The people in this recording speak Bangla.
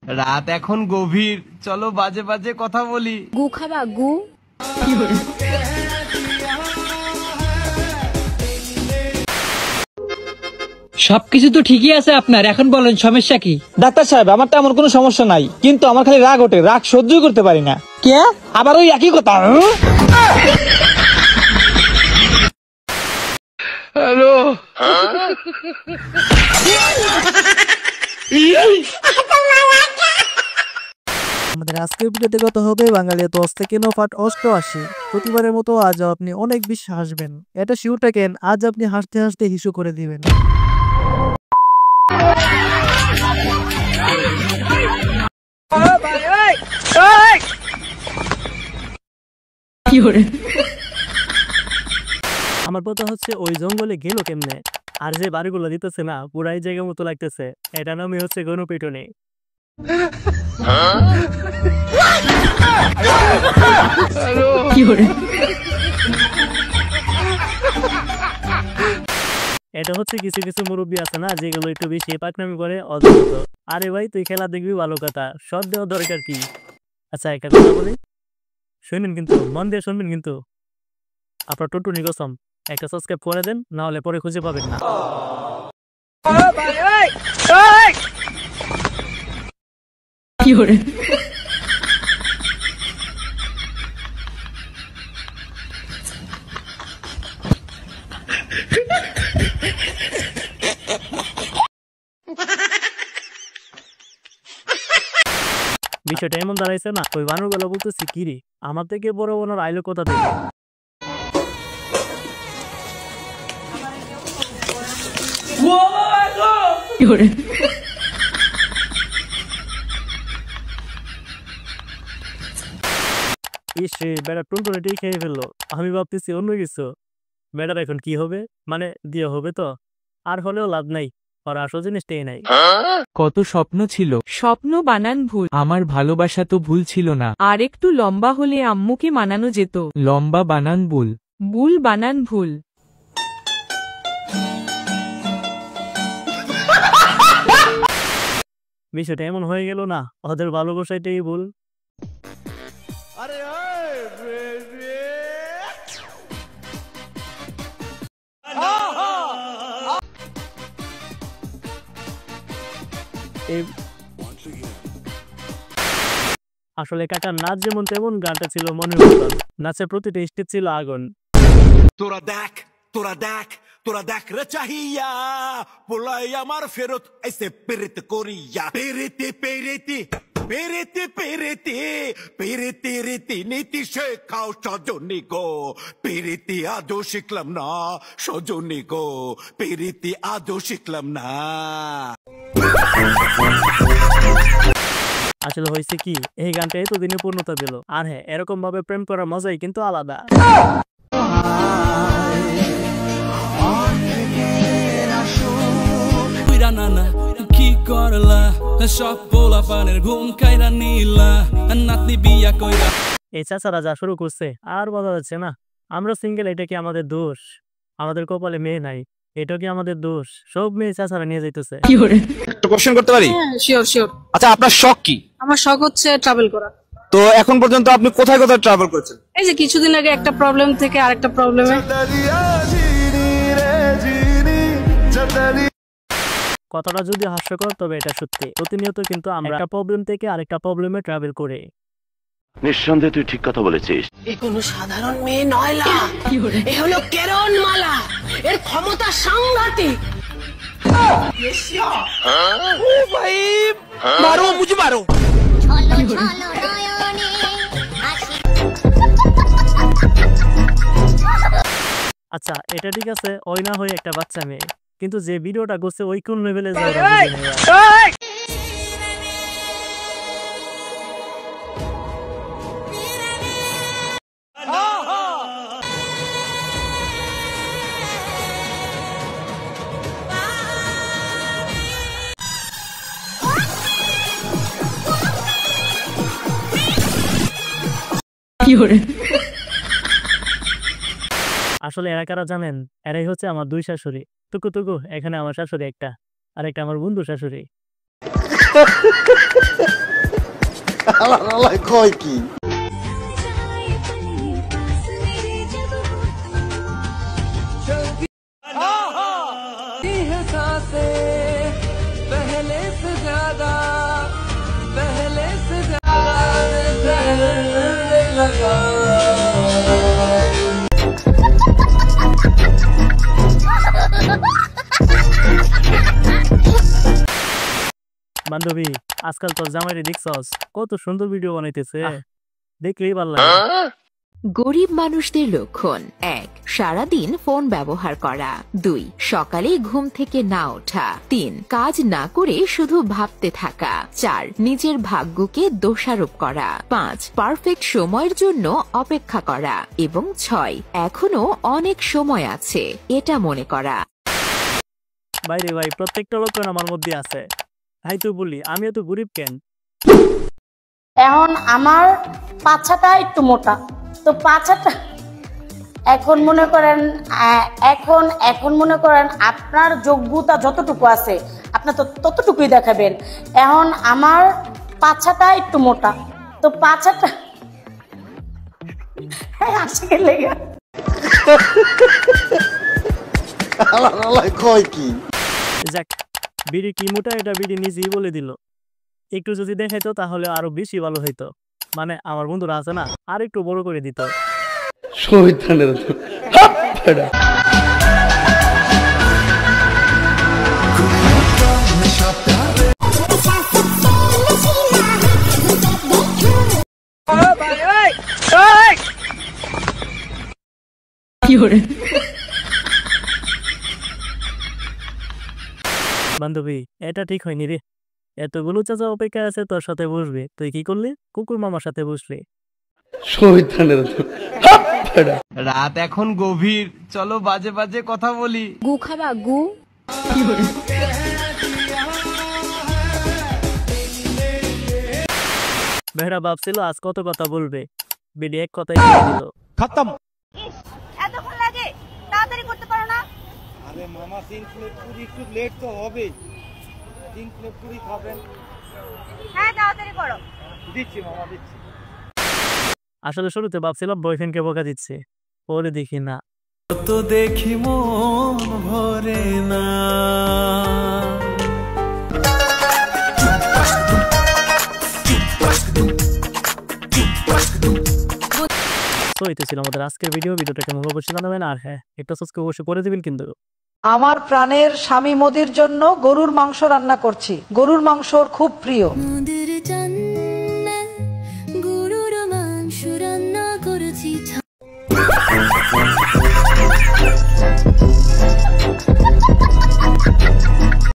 রাত এখন গভীর, চলো বাজে বাজে কথা বলি। গু খাবা গু? সবকিছু তো ঠিকই আছে আপনার, এখন বলেন সমস্যা কি? ডাক্তার সাহেব, আমার তেমন কোনো সমস্যা নাই, কিন্তু আমার খালি রাগ ওঠে, রাগ সহ্যই করতে পারি না। কে আবার ওই একই কথা? হ্যালো, আমাদের আজকের ভিডিওতে কথা হবে বাঙালি 10 থেকে 9 পার্ট 88। প্রতিবারের মতো আজ আপনি অনেক বেশি হাসবেন, এটা শিওর থাকেন। আজ আপনি হাসতে হাসতে হিসু করে দিবেন। আমার কথা হচ্ছে ওই জঙ্গলে গেল কেমনে, আর যে বাড়িগুলো দিতেছে না পুরাই জায়গা মতো লাগতেছে, এটা নামই হচ্ছে গণপিটুনি। এটা হচ্ছে কিছু কিছু মুরব্বী আছে না যেগুলো একটু বেশি পাকনামি করে অদ্ভুত। আরে ভাই তুই খেলা দেখবি ভালো কথা, শট দেওয়া দরকার কি? আচ্ছা একটা কথা বলি, শুনেন কিন্তু, মন দিয়ে শুনবেন কিন্তু। আপনার টুটুনি কসম, একটা সাবস্ক্রাইব করে দেন, না হলে পরে খুঁজে পাবেন না। বিষয়টা এমন দাঁড়াইছে না, ওই বানর গুলো বলতেছি কিরি আমার থেকে বড় ওনার আইলো কথা থেকে। ইসে বেড়া টুনটুনিটাই খেয়ে ফেললো, আমি ভাবতেছি অন্য কিছু। বেড়ার এখন কি হবে, মানে দিয়ে হবে তো, আর হলেও লাভ নাই, আর আসল জিনিসটাই নাই। কত স্বপ্ন ছিল, স্বপ্ন বানান ভুল, আমার ভালোবাসা তো ভুল ছিল না। আর একটু লম্বা হলে আম্মুকে মানানো যেত। লম্বা বানান ভুল, ভুল বানান ভুল। বিষয়টা এমন হয়ে গেল না, ওদের ভালোবাসাটাই ভুল। আসলে কাকার নাচ যেমন তেমন, গানটা ছিল মনের মতন, নাচের প্রতিটা স্টেপ ছিল আগুন। তোরা দেখ তোরা দেখ তোরা দেখ রে চাহিয়া পোলাই আমার ফেরত এসে পেরেত করিয়া পেরেতে পেরেতে পেরেতে পেরেতে পেরেতে রেতে নীতি শেখাও সজনী গো, পেরেতে আদৌ শিখলাম না সজনী গো, পেরেতে আদৌ শিখলাম না। আসলে হয়েছে কি, এই গানটা এতদিনে পূর্ণতা পেল। আর হ্যাঁ, এরকম ভাবে প্রেম করার মজাই কিন্তু আলাদা। কি করলা সব পোলা পানের ঘুম কাইরা নিলা, নাতনি বিয়া কইরা। এই চাচারা যা শুরু করছে আর বলা যাচ্ছে না। আমরা সিঙ্গেল, এটা কি আমাদের দোষ? আমাদের কপালে মেয়ে নাই, এটা কি আমাদের দোষ? সব মেয়ে চাচারা নিয়ে যাইতেছে। একটা কোশ্চেন করতে পারি? Sure sure. আচ্ছা, আপনার শখ কি? আমার শখ হচ্ছে ট্রাভেল করা। তো এখন পর্যন্ত আপনি কোথায় কোথায় ট্রাভেল করেছেন? এই যে কিছুদিন আগে একটা প্রবলেম থেকে আরেকটা প্রবলেমে। কথাটা যদি হাস্যকর, তবে এটা সত্যি। প্রতিনিয়ত কিন্তু আমরা একটা প্রবলেম থেকে আরেকটা প্রবলেমে ট্রাভেল করি। নিঃসন্দেহে তুই ঠিক কথা বলেছিস। এ কোনো সাধারণ মেয়ে নয়লা, এ হলো কেরন মালা, এর ক্ষমতা সাংঘাতিক। মারো মুঝে মারো। আচ্ছা এটা ঠিক আছে, ওই না হয় একটা বাচ্চা মেয়ে, কিন্তু যে ভিডিওটা করছে ওই কোন লেভেলে যায়। আসলে এরা কারা জানেন? এরাই হচ্ছে আমার দুই শাশুড়ি। টুকু টুকু, এখানে আমার শাশুড়ি একটা, আর একটা আমার বন্ধু শাশুড়ি। কয় কি বান্ধবী আজকাল তোর জামাইরে দেখছস কত সুন্দর ভিডিও বানাইতেছে, দেখলেই ভালো লাগে। গরিব মানুষদের লক্ষণ: ১. সারাদিন ফোন ব্যবহার করা। ২. সকালে ঘুম থেকে না ওঠা। ৩. কাজ না করে শুধু ভাবতে থাকা। ৪. নিজের ভাগ্যকে দোষারোপ করা। ৫. পারফেক্ট সময়ের জন্য অপেক্ষা করা। এবং ৬. এখনো অনেক সময় আছে এটা মনে করা। বাইরে ভাই প্রত্যেকটা লক্ষণ আমার মধ্যে আছে। ভাই তুই বলি আমি এত গরিব কেন? এখন আমার পাছাটা একটু মোটা, তো পাছাটা এখন মনে করেন এখন মনে করেন আপনার যোগ্যতা যতটুকু আছে আপনার তো ততটুকুই দেখাবেন। এখন আমার পাছাটা একটু মোটা, তো পাছাটা আসে লেগে কয় কি যাক, বিড়ি কি মোটা এটা বিড়ি নিজেই বলে দিল। একটু যদি দেখাইতো তাহলে আরো বেশি ভালো হইতো, মানে আমার বন্ধুরা আছে না আর একটু বড় করে দিত। বান্ধবী এটা ঠিক হয়নি রে, এতগুলো চাচা অপেক্ষা আছে তোর সাথে বসবে, তুই কি করলি? কুকুর মামার সাথে বসলি। রাত এখন গভীর, চলো বাজে বাজে কথা বলি। গু খাবা গু? বেহরা ভাবছিল আজ কত কথা বলবে, বিডি এক কথাই বলে দিল। খতম। এতক্ষণ লাগে, তাড়াতাড়ি করতে পারো না? আরে মামা 3 প্লেট পুরি, একটু লেট তো হবে। 3 প্লেট পুরি খাবেন? হ্যাঁ তাড়াতাড়ি করো। দিচ্ছি মামা, দিচ্ছি। আসলে শুরুতে ভাবছিলাম বয়ফ্রেন্ডকে বকা দিচ্ছে, পরে দেখি না। তো দেখি মন ভরে না। তো এই তো ছিল আমাদের আজকের ভিডিওটা কেমন অবশ্যই জানাবেন, আর হ্যাঁ একটা সাবস্ক্রাইব অবশ্যই করে দিবেন কিন্তু। আমার প্রাণের স্বামী মোদির জন্য গরুর মাংস রান্না করছি, গরুর মাংস ওর খুব প্রিয়।